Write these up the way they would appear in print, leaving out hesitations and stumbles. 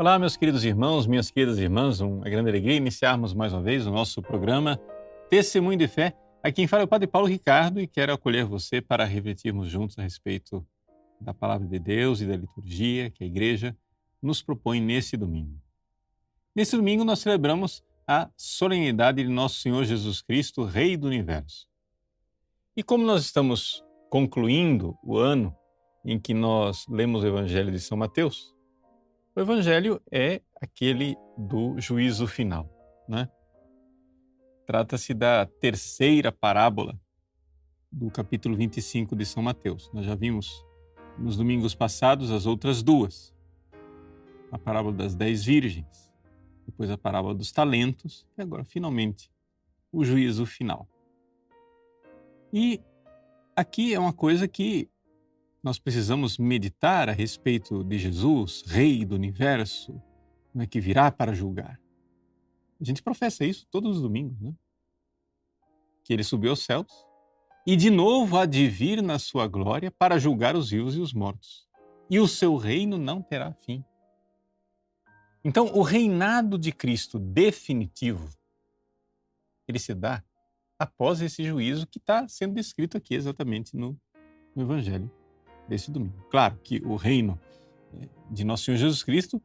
Olá, meus queridos irmãos, minhas queridas irmãs, uma grande alegria iniciarmos mais uma vez o nosso programa Testemunho de Fé. Aqui quem fala é o Padre Paulo Ricardo e quero acolher você para refletirmos juntos a respeito da Palavra de Deus e da liturgia que a Igreja nos propõe nesse domingo. Nesse domingo nós celebramos a solenidade de Nosso Senhor Jesus Cristo, Rei do Universo. E como nós estamos concluindo o ano em que nós lemos o Evangelho de São Mateus, o Evangelho é aquele do juízo final, né? Trata-se da terceira parábola do capítulo 25 de São Mateus. Nós já vimos nos domingos passados as outras duas. A parábola das 10 virgens, depois a parábola dos talentos e agora, finalmente, o juízo final. E aqui é uma coisa que nós precisamos meditar a respeito de Jesus, Rei do Universo, que virá para julgar. A gente professa isso todos os domingos, né? Que ele subiu aos céus e de novo há de vir na sua glória para julgar os vivos e os mortos. E o seu reino não terá fim. Então, o reinado de Cristo definitivo, ele se dá após esse juízo que está sendo descrito aqui exatamente no Evangelho desse domingo. Claro que o reino de Nosso Senhor Jesus Cristo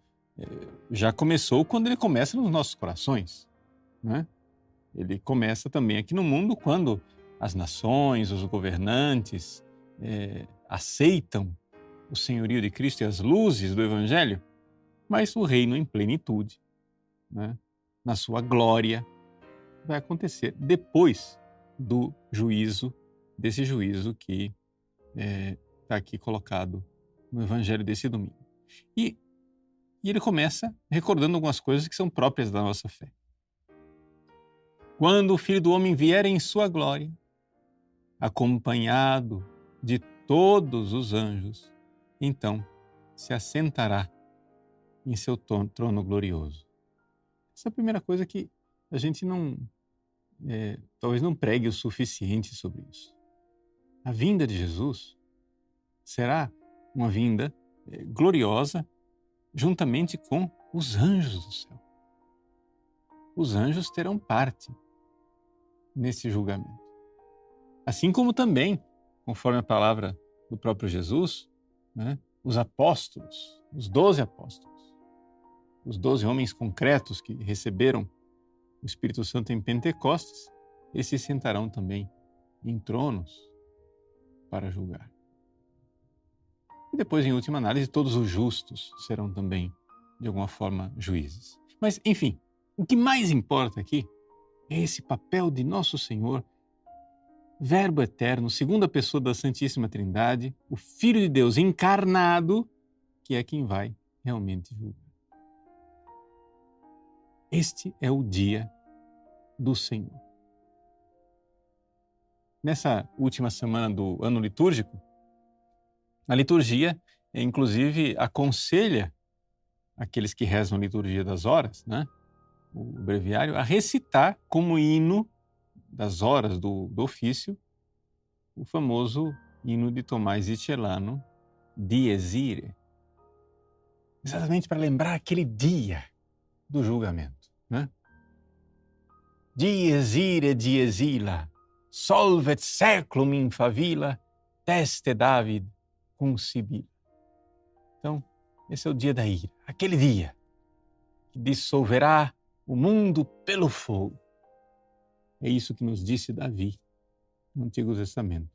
já começou quando ele começa nos nossos corações, né? Ele começa também aqui no mundo quando as nações, os governantes aceitam o senhorio de Cristo e as luzes do Evangelho, mas o reino em plenitude, né, na sua glória, vai acontecer depois do juízo, desse juízo que está aqui colocado no Evangelho desse domingo. E ele começa recordando algumas coisas que são próprias da nossa fé. Quando o Filho do Homem vier em sua glória, acompanhado de todos os anjos, então se assentará em seu trono glorioso. Essa é a primeira coisa que a gente talvez não pregue o suficiente sobre isso. A vinda de Jesus será uma vinda gloriosa juntamente com os anjos do céu. Os anjos terão parte nesse julgamento. Assim como também, conforme a palavra do próprio Jesus, né, os apóstolos, os 12 apóstolos, os 12 homens concretos que receberam o Espírito Santo em Pentecostes, eles se sentarão também em tronos para julgar. E depois, em última análise, todos os justos serão também, de alguma forma, juízes. Mas, enfim, o que mais importa aqui é esse papel de Nosso Senhor, Verbo eterno, segunda pessoa da Santíssima Trindade, o Filho de Deus encarnado, que é quem vai realmente julgar. Este é o dia do Senhor. Nessa última semana do ano litúrgico, a liturgia, inclusive, aconselha aqueles que rezam a liturgia das horas, né, o breviário, a recitar como hino das horas do ofício o famoso hino de Tomás de Celano, Dies Irae, exatamente para lembrar aquele dia do julgamento, né? Dies irae, dies illa, solvet seclum in favilla, teste David cum Sibila. Então, esse é o dia da ira, aquele dia que dissolverá o mundo pelo fogo. É isso que nos disse Davi no Antigo Testamento.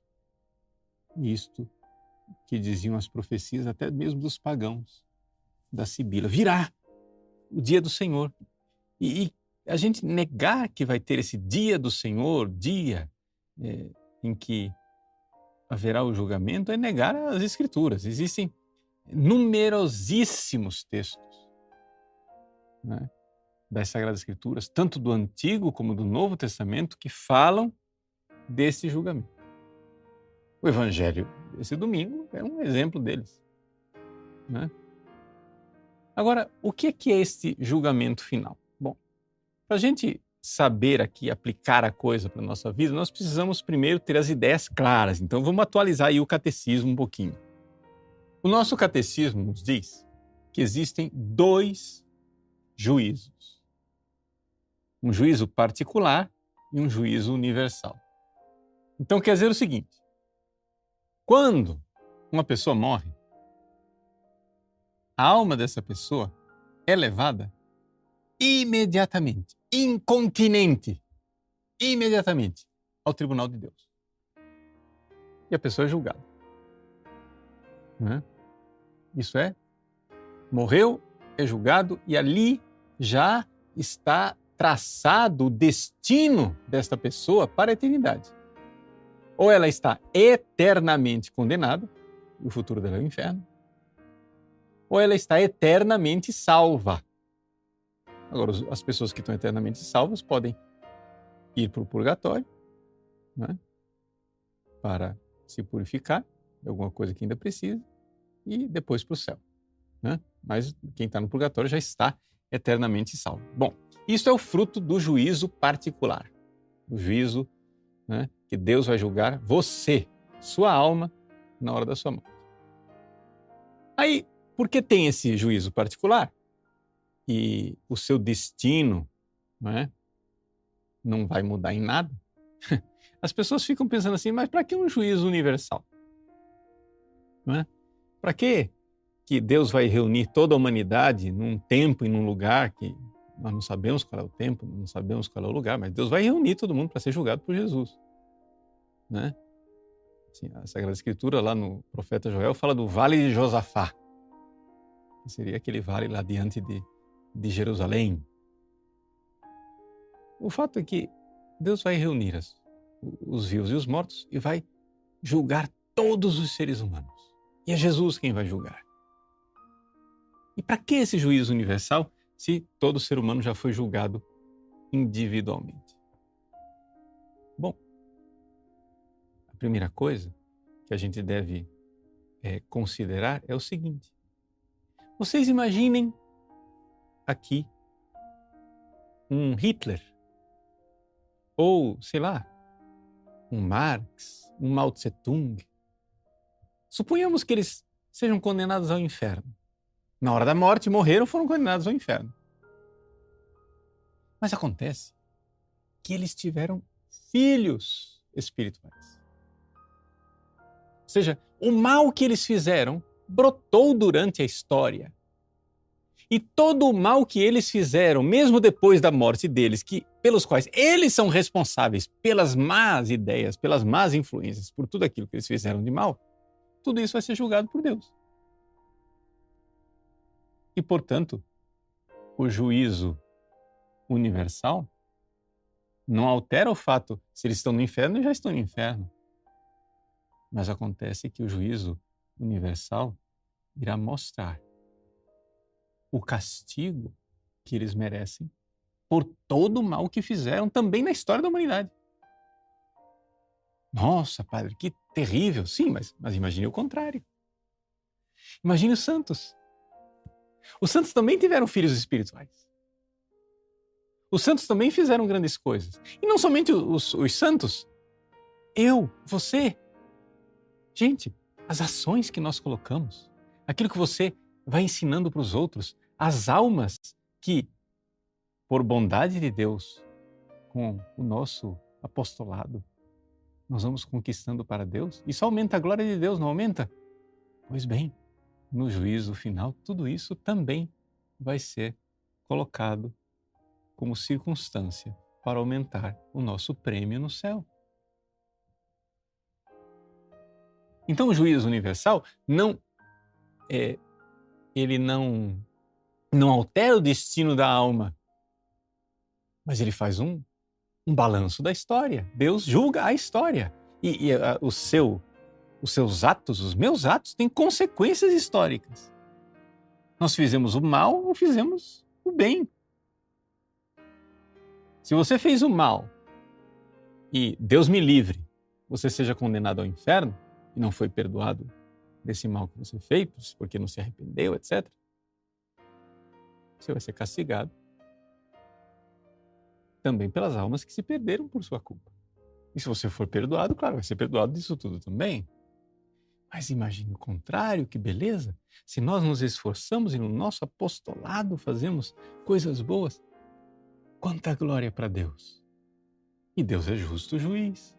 E isto que diziam as profecias até mesmo dos pagãos, da Sibila. Virá o dia do Senhor. E a gente negar que vai ter esse dia do Senhor, dia em que haverá o julgamento, é negar as Escrituras. Existem numerosíssimos textos, né, das Sagradas Escrituras, tanto do Antigo como do Novo Testamento, que falam desse julgamento. O Evangelho desse domingo é um exemplo deles, né? Agora, o que é este julgamento final? Bom, para a gente saber aqui, aplicar a coisa para a nossa vida, nós precisamos primeiro ter as ideias claras. Então, vamos atualizar aí o catecismo um pouquinho. O nosso catecismo nos diz que existem dois juízos. Um juízo particular e um juízo universal. Então quer dizer o seguinte: quando uma pessoa morre, a alma dessa pessoa é levada imediatamente, incontinenti, imediatamente ao tribunal de Deus. E a pessoa é julgada. Né? Isso é, morreu, é julgado e ali já está traçado o destino desta pessoa para a eternidade. Ou ela está eternamente condenada, e o futuro dela é o inferno, ou ela está eternamente salva. Agora, as pessoas que estão eternamente salvas podem ir para o purgatório, né, para se purificar de alguma coisa que ainda precisa, e depois para o céu. Né? Mas quem está no purgatório já está eternamente salvo. Bom, isso é o fruto do juízo particular, o juízo, né, que Deus vai julgar você, sua alma, na hora da sua morte. Aí, por que tem esse juízo particular e o seu destino, né, não vai mudar em nada? As pessoas ficam pensando assim, mas para que um juízo universal? Né? Para que Deus vai reunir toda a humanidade num tempo e num lugar que nós não sabemos qual é o tempo, não sabemos qual é o lugar, mas Deus vai reunir todo mundo para ser julgado por Jesus. Né? Assim, a Sagrada Escritura, lá no profeta Joel, fala do Vale de Josafá, que seria aquele vale lá diante de Jerusalém. O fato é que Deus vai reunir os vivos e os mortos e vai julgar todos os seres humanos. E é Jesus quem vai julgar. E para que esse juízo universal se todo ser humano já foi julgado individualmente? Bom, a primeira coisa que a gente deve considerar é o seguinte: vocês imaginem aqui um Hitler, ou, sei lá, um Marx, um Mao Tse-tung. Suponhamos que eles sejam condenados ao inferno. Na hora da morte, morreram, foram condenados ao inferno. Mas acontece que eles tiveram filhos espirituais. Ou seja, o mal que eles fizeram brotou durante a história. E todo o mal que eles fizeram, mesmo depois da morte deles, pelos quais eles são responsáveis pelas más ideias, pelas más influências, por tudo aquilo que eles fizeram de mal, tudo isso vai ser julgado por Deus. E, portanto, o juízo universal não altera o fato se eles estão no inferno e já estão no inferno. Mas acontece que o juízo universal irá mostrar o castigo que eles merecem por todo o mal que fizeram também na história da humanidade. Nossa, padre, que terrível. Sim, mas imagine o contrário. Imagine os santos. Os santos também tiveram filhos espirituais. Os santos também fizeram grandes coisas. E não somente os santos, eu, você. Gente, as ações que nós colocamos, aquilo que você vai ensinando para os outros, as almas que, por bondade de Deus, com o nosso apostolado, nós vamos conquistando para Deus, isso aumenta a glória de Deus, não aumenta? Pois bem, no juízo final, tudo isso também vai ser colocado como circunstância para aumentar o nosso prêmio no céu. Então, o juízo universal ele não altera o destino da alma, mas ele faz um balanço da história. Deus julga a história. E os seus atos, os meus atos, têm consequências históricas. Nós fizemos o mal ou fizemos o bem. Se você fez o mal e, Deus me livre, você seja condenado ao inferno e não foi perdoado desse mal que você fez, porque não se arrependeu, etc., você vai ser castigado também pelas almas que se perderam por sua culpa. E se você for perdoado, claro, vai ser perdoado disso tudo também. Mas imagine o contrário, que beleza! Se nós nos esforçamos e no nosso apostolado fazemos coisas boas, quanta glória para Deus! E Deus é justo juiz.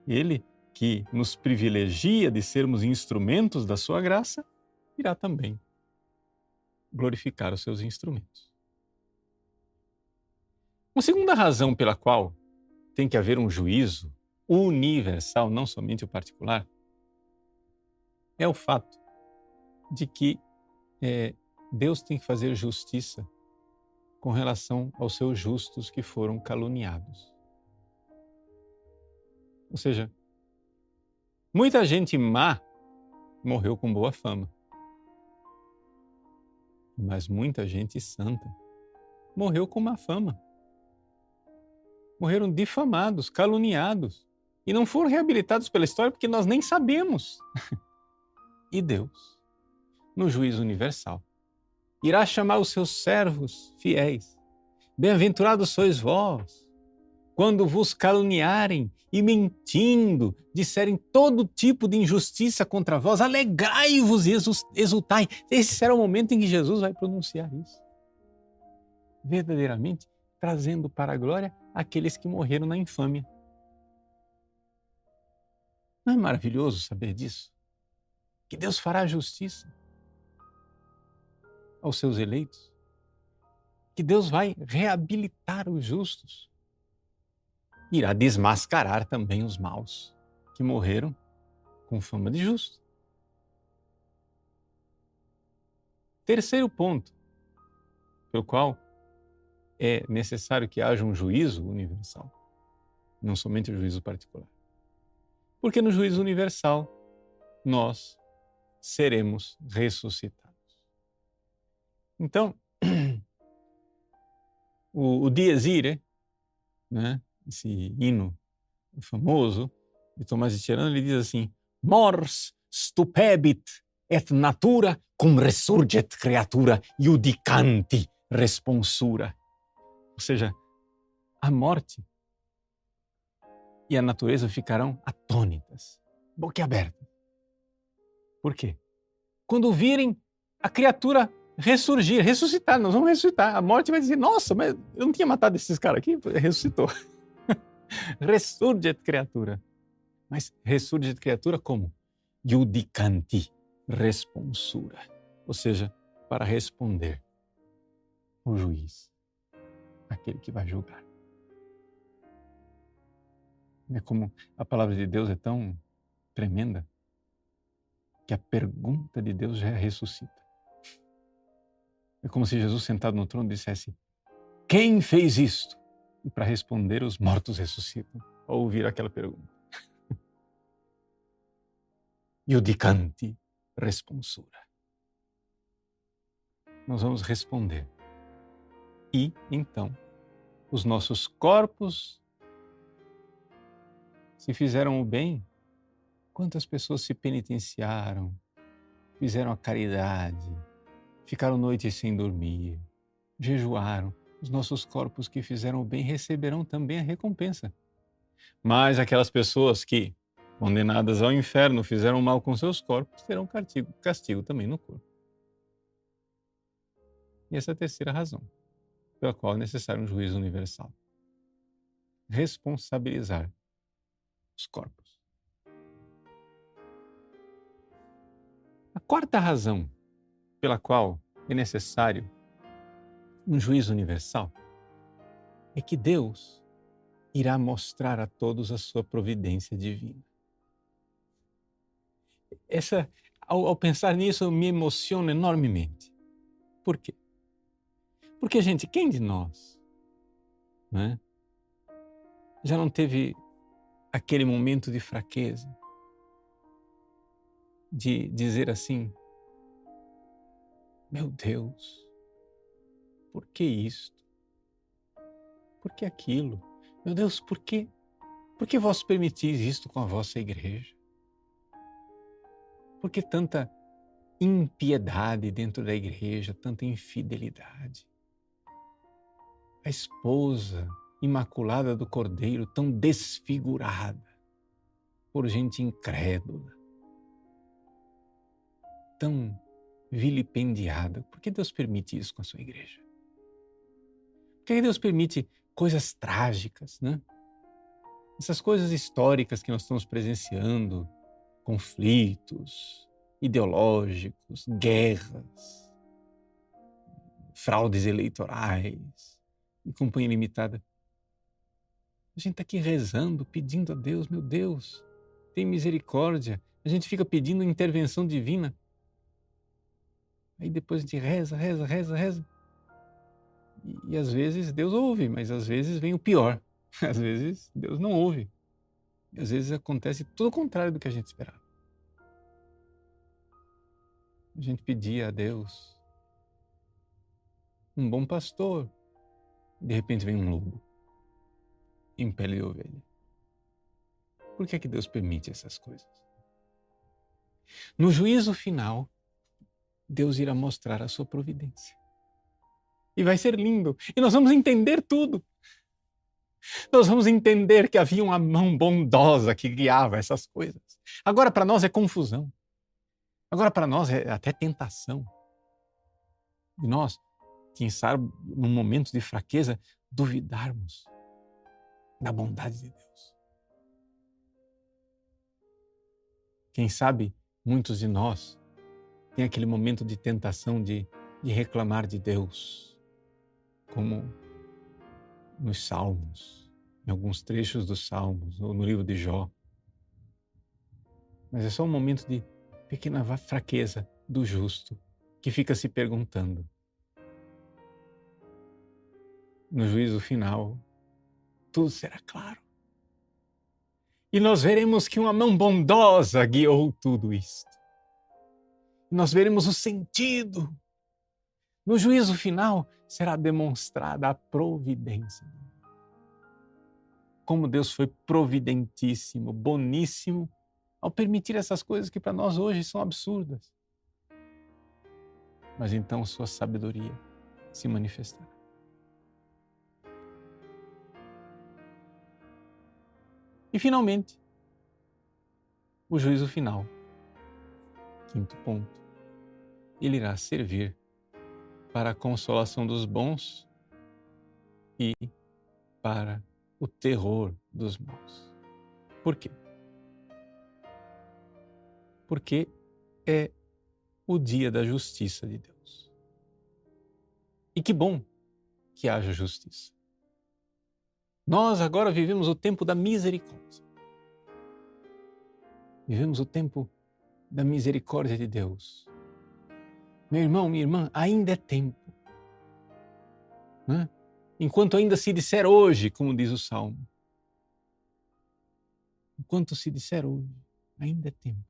Ele, que nos privilegia de sermos instrumentos da sua graça, irá também glorificar os seus instrumentos. Uma segunda razão pela qual tem que haver um juízo universal, não somente o particular, é o fato de que Deus tem que fazer justiça com relação aos seus justos que foram caluniados. Ou seja, muita gente má morreu com boa fama, mas muita gente santa morreu com má fama. Morreram difamados, caluniados, e não foram reabilitados pela história porque nós nem sabemos. E Deus, no juízo universal, irá chamar os seus servos fiéis. Bem-aventurados sois vós, quando vos caluniarem e mentindo, disserem todo tipo de injustiça contra vós, alegrai-vos e exultai. Esse será o momento em que Jesus vai pronunciar isso. Verdadeiramente, trazendo para a glória aqueles que morreram na infâmia. Não é maravilhoso saber disso? Que Deus fará justiça aos seus eleitos, que Deus vai reabilitar os justos, irá desmascarar também os maus que morreram com fama de justo. Terceiro ponto, pelo qual é necessário que haja um juízo universal, não somente o juízo particular. Porque no juízo universal nós seremos ressuscitados. Então, o Dies Irae, né, esse hino famoso de Tomás de Tirano, ele diz assim: Mors stupebit et natura cum resurget creatura iudicanti responsura. Ou seja, a morte e a natureza ficarão atônitas, boquiabertas. Por quê? Quando virem a criatura ressuscitar, nós vamos ressuscitar. A morte vai dizer: nossa, mas eu não tinha matado esses caras aqui, ressuscitou. Resurget criatura. Mas resurget criatura como? Iudicanti responsura. Ou seja, para responder o juiz, aquele que vai julgar. É como a palavra de Deus é tão tremenda que a pergunta de Deus já ressuscita. É como se Jesus sentado no trono dissesse: quem fez isto? E para responder, os mortos ressuscitam ao ouvir aquela pergunta. Iudicanti responsura. Nós vamos responder. E, então, os nossos corpos se fizeram o bem. Quantas pessoas se penitenciaram, fizeram a caridade, ficaram noites sem dormir, jejuaram. Os nossos corpos que fizeram o bem receberão também a recompensa. Mas aquelas pessoas que, condenadas ao inferno, fizeram mal com seus corpos, terão castigo também no corpo. E essa é a terceira razão pela qual é necessário um juízo universal. Responsabilizar os corpos. A quarta razão pela qual é necessário um juízo universal é que Deus irá mostrar a todos a sua providência divina. Ao pensar nisso, eu me emociono enormemente. Por quê? Porque, gente, quem de nós, né, já não teve aquele momento de fraqueza, de dizer assim: meu Deus, por que isto? Por que aquilo? Meu Deus, por que vós permitis isto com a vossa igreja? Por que tanta impiedade dentro da igreja, tanta infidelidade? A esposa imaculada do Cordeiro tão desfigurada por gente incrédula. tão vilipendiada? Por que Deus permite isso com a sua igreja? Por que Deus permite coisas trágicas, né? Essas coisas históricas que nós estamos presenciando, conflitos ideológicos, guerras, fraudes eleitorais e companhia limitada. A gente está aqui rezando, pedindo a Deus, meu Deus, tem misericórdia. A gente fica pedindo intervenção divina. Aí depois a gente reza. E às vezes Deus ouve, mas às vezes vem o pior. Às vezes Deus não ouve. E às vezes acontece tudo o contrário do que a gente esperava. A gente pedia a Deus um bom pastor. De repente vem um lobo em pele de ovelha. Por que é que Deus permite essas coisas? No juízo final, Deus irá mostrar a sua providência. E vai ser lindo. E nós vamos entender tudo. Nós vamos entender que havia uma mão bondosa que guiava essas coisas. Agora para nós é confusão. Agora para nós é até tentação. E nós, quem sabe, num momento de fraqueza, duvidarmos da bondade de Deus. Quem sabe, muitos de nós têm aquele momento de tentação de reclamar de Deus, como nos Salmos, em alguns trechos dos Salmos, ou no livro de Jó. Mas é só um momento de pequena fraqueza do justo, que fica se perguntando. No juízo final, tudo será claro. E nós veremos que uma mão bondosa guiou tudo isto. Nós veremos o sentido. No juízo final, será demonstrada a providência. Como Deus foi providentíssimo, boníssimo, ao permitir essas coisas que para nós hoje são absurdas. Mas então sua sabedoria se manifestará. E finalmente, o juízo final. Quinto ponto. Ele irá servir para a consolação dos bons e para o terror dos maus. Por quê? Porque é o dia da justiça de Deus. E que bom que haja justiça. Nós agora vivemos o tempo da misericórdia. Vivemos o tempo da misericórdia de Deus. Meu irmão, minha irmã, ainda é tempo. Né? Enquanto ainda se disser hoje, como diz o Salmo. Enquanto se disser hoje, ainda é tempo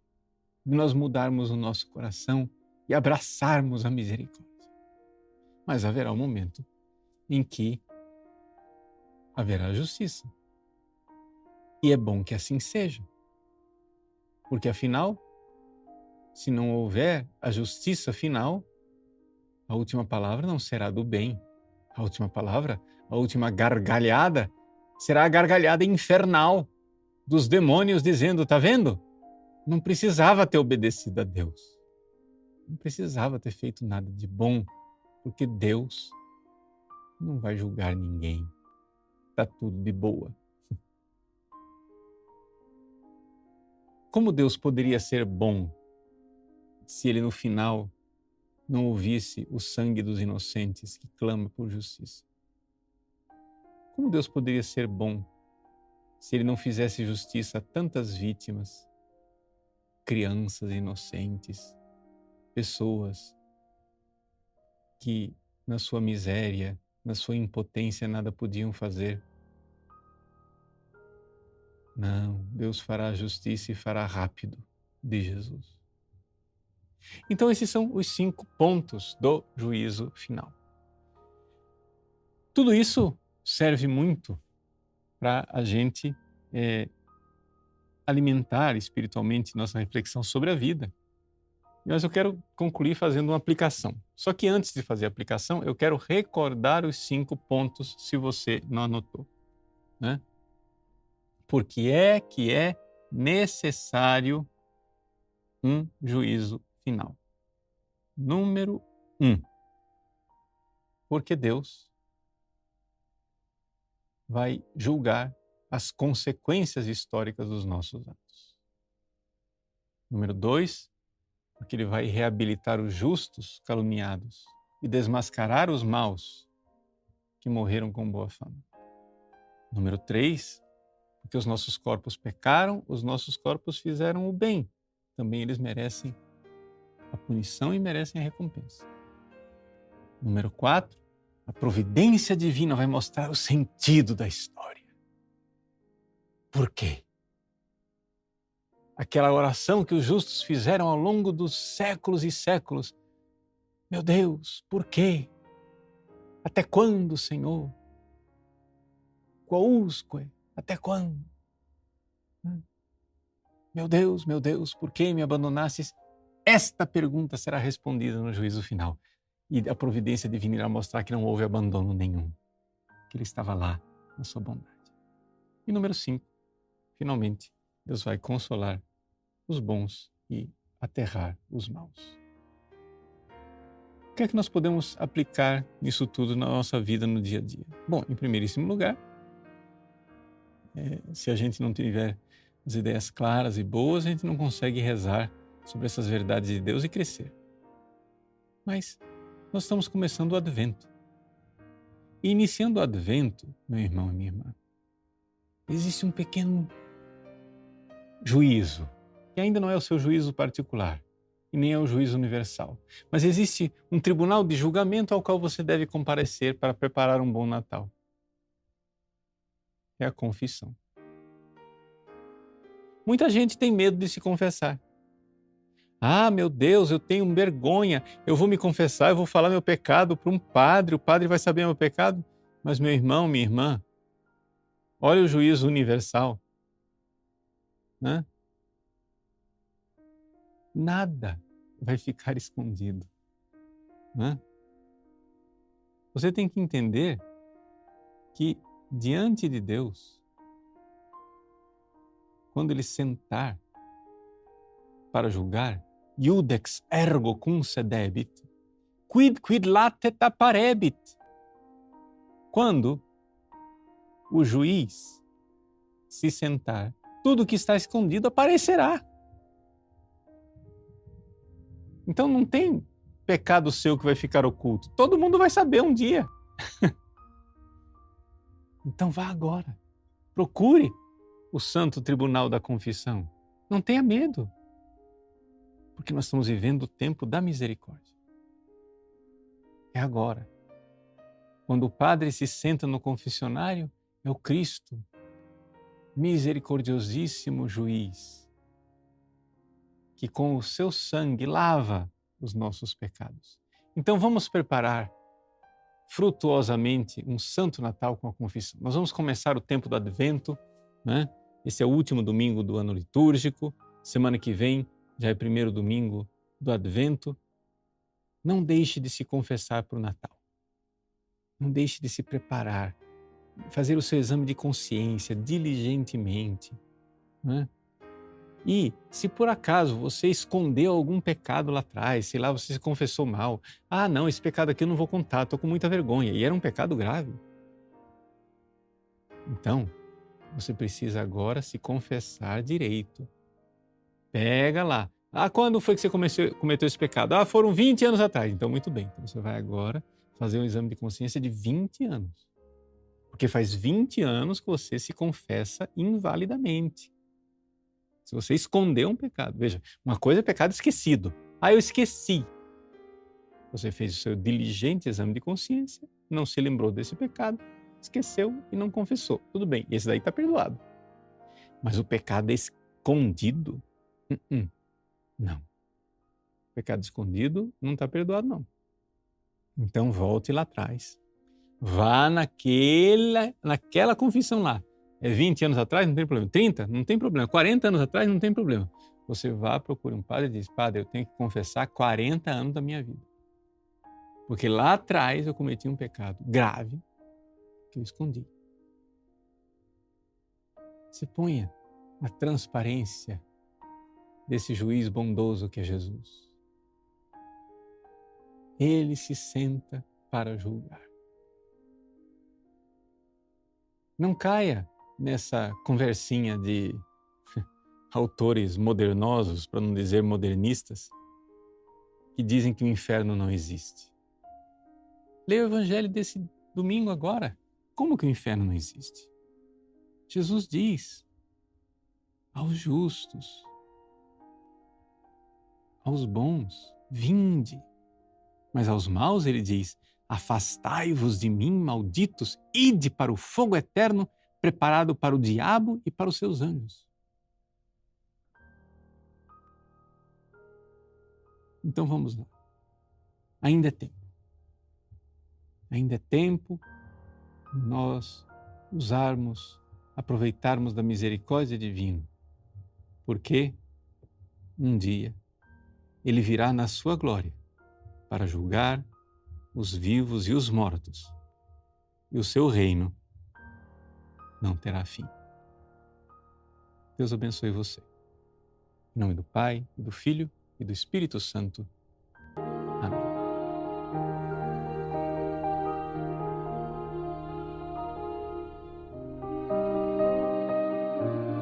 de nós mudarmos o nosso coração e abraçarmos a misericórdia. Mas haverá um momento em que haverá justiça. E é bom que assim seja. Porque afinal, se não houver a justiça final, a última palavra não será do bem. A última palavra, a última gargalhada, será a gargalhada infernal dos demônios dizendo, tá vendo? Não precisava ter obedecido a Deus. Não precisava ter feito nada de bom, porque Deus não vai julgar ninguém. Está tudo de boa. Como Deus poderia ser bom se Ele no final não ouvisse o sangue dos inocentes que clama por justiça? Como Deus poderia ser bom se Ele não fizesse justiça a tantas vítimas, crianças inocentes, pessoas que na sua miséria, na sua impotência nada podiam fazer? Não, Deus fará a justiça e fará rápido, diz Jesus. Então esses são os 5 pontos do juízo final. Tudo isso serve muito para a gente alimentar espiritualmente nossa reflexão sobre a vida. Mas eu quero concluir fazendo uma aplicação. Só que antes de fazer a aplicação, eu quero recordar os 5 pontos, se você não anotou, né? Porque é necessário um juízo final. Número 1. Porque Deus vai julgar as consequências históricas dos nossos atos. Número 2, porque Ele vai reabilitar os justos caluniados e desmascarar os maus que morreram com boa fama. Número 3, porque os nossos corpos pecaram, os nossos corpos fizeram o bem. Também eles merecem a punição e merecem a recompensa. Número 4, a providência divina vai mostrar o sentido da história. Por quê? Aquela oração que os justos fizeram ao longo dos séculos e séculos. Meu Deus, por quê? Até quando, Senhor? Quousque? Até quando? Meu Deus, por que me abandonastes? Esta pergunta será respondida no juízo final. E a providência divina irá mostrar que não houve abandono nenhum. Que Ele estava lá na sua bondade. E número 5, finalmente, Deus vai consolar os bons e aterrar os maus. O que é que nós podemos aplicar nisso tudo na nossa vida no dia a dia? Bom, em primeiríssimo lugar, se a gente não tiver as ideias claras e boas, a gente não consegue rezar sobre essas verdades de Deus e crescer. Mas nós estamos começando o Advento. E iniciando o Advento, meu irmão e minha irmã, existe um pequeno juízo, que ainda não é o seu juízo particular e nem é o juízo universal, mas existe um tribunal de julgamento ao qual você deve comparecer para preparar um bom Natal. É a confissão. Muita gente tem medo de se confessar. Ah, meu Deus, eu tenho vergonha, eu vou me confessar, eu vou falar meu pecado para um padre, o padre vai saber meu pecado. Mas meu irmão, minha irmã, olha o juízo universal. Né? Nada vai ficar escondido. Né? Você tem que entender que diante de Deus, quando Ele sentar para julgar, iudex ergo concedebit, quid latet apparebit. Quando o juiz se sentar, tudo que está escondido aparecerá. Então não tem pecado seu que vai ficar oculto. Todo mundo vai saber um dia. Então vá agora. Procure o Santo Tribunal da Confissão. Não tenha medo. Porque nós estamos vivendo o tempo da misericórdia. É agora. Quando o padre se senta no confessionário, é o Cristo, misericordiosíssimo juiz, que com o seu sangue lava os nossos pecados. Então vamos preparar frutuosamente um Santo Natal com a confissão. Nós vamos começar o tempo do Advento, né? Esse é o último domingo do ano litúrgico. Semana que vem já é o primeiro domingo do Advento. Não deixe de se confessar para o Natal. Não deixe de se preparar, fazer o seu exame de consciência diligentemente. Né? E se por acaso você escondeu algum pecado lá atrás, sei lá, você se confessou mal, ah não, esse pecado aqui eu não vou contar, estou com muita vergonha, e era um pecado grave. Então, você precisa agora se confessar direito. Pega lá. Ah, quando foi que você cometeu esse pecado? Ah, foram 20 anos atrás. Então, muito bem. Então, você vai agora fazer um exame de consciência de 20 anos. Porque faz 20 anos que você se confessa invalidamente. Se você escondeu um pecado. Veja, uma coisa é pecado esquecido. Ah, eu esqueci. Você fez o seu diligente exame de consciência, não se lembrou desse pecado, esqueceu e não confessou. Tudo bem, esse daí está perdoado. Mas o pecado é escondido? Não. O pecado escondido não está perdoado, não. Então volte lá atrás. Vá naquela confissão lá. É 20 anos atrás, não tem problema. 30, não tem problema. 40 anos atrás, não tem problema. Você vá, procura um padre e diz, padre, eu tenho que confessar 40 anos da minha vida. Porque lá atrás eu cometi um pecado grave que eu escondi. Se ponha na transparência desse juiz bondoso que é Jesus. ele se senta para julgar. Não caia nessa conversinha de autores modernosos, para não dizer modernistas, que dizem que o inferno não existe. Leia o evangelho desse domingo agora. Como que o inferno não existe? Jesus diz aos justos, aos bons, vinde. Mas aos maus ele diz, afastai-vos de mim, malditos, ide para o fogo eterno, preparado para o diabo e para os seus anjos. Então vamos lá. Ainda é tempo. Ainda é tempo de nós aproveitarmos da misericórdia divina, porque um dia ele virá na sua glória para julgar os vivos e os mortos, e o seu reino não terá fim. Deus abençoe você. Em nome do Pai, e do Filho e do Espírito Santo.